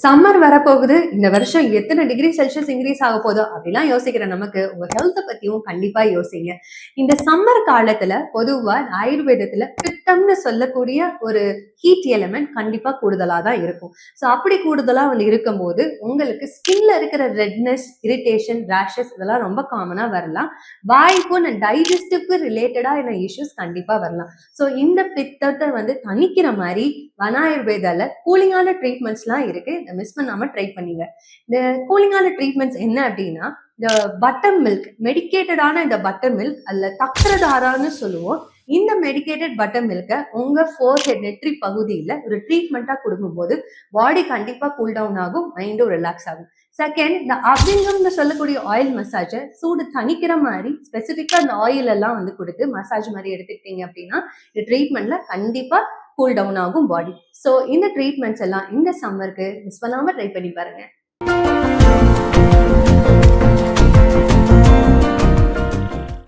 Summer வரப்போகுது. இந்த வருஷம் எத்தன டிகிரி செல்சியஸ் இன்கிரீஸ் ஆக போதோ அப்படிலாம் யோசிக்கிற நமக்கு உங்க ஹெல்த்த பத்தியும் கண்டிப்பா யோசிங்க. இந்த சம்மர் காலத்துல பொதுவா ஆயுர்வேதத்துல பித்தம்னு சொல்லக்கூடிய ஒரு ஹீட் எலிமெண்ட் கண்டிப்பா கூடுதலா தான் இருக்கும். ஸோ அப்படி கூடுதலா இருக்கும்போது உங்களுக்கு ஸ்கின்ல இருக்கிற ரெட்னஸ், இரிட்டேஷன், ரேஷஸ் இதெல்லாம் ரொம்ப காமனா வரலாம். வாய்க்கும் டைஜஸ்டிவ்க்கு ரிலேட்டடா இஷ்யூஸ் கண்டிப்பா வரலாம். ஸோ இந்த பித்தத்தை தணிக்கிற மாதிரி வனாயுர்வேதால கூலிங்கான ட்ரீட்மெண்ட்ஸ்லாம் இருக்கு. இதை மிஸ் பண்ணாம ட்ரை பண்ணுங்க. இந்த கூலிங்கான ட்ரீட்மெண்ட்ஸ் என்ன அப்படின்னா, இந்த பட்டர் மில்க், மெடிக்கேட்டடான இந்த பட்டர் மில்க் அல்ல தக்ரதாரான்னு சொல்லுவோம். இந்த மெடிக்கேட்டட் பட்டர் மில்கை உங்க ஃபோர்ஹெட் நெற்றி பகுதியில ஒரு ட்ரீட்மெண்ட்டா கொடுக்கும்போது பாடி கண்டிப்பா கூல் டவுன் ஆகும், மைண்டும் ரிலாக்ஸ் ஆகும். செகண்ட், இந்த அபிங்கம்னு சொல்லக்கூடிய ஆயில் மசாஜை சூடு தணிக்கிற மாதிரி ஸ்பெசிஃபிக்கா அந்த ஆயில் எல்லாம் கொடுத்து மசாஜ் மாதிரி எடுத்துக்கிட்டீங்க அப்படின்னா இந்த ட்ரீட்மெண்ட்ல கண்டிப்பா கூல் டவுன் ஆகும் பாடி. ஸோ இந்த ட்ரீட்மெண்ட்ஸ் எல்லாம் இந்த சம்மருக்கு மிஸ் பண்ணாம ட்ரை பண்ணி பாருங்க.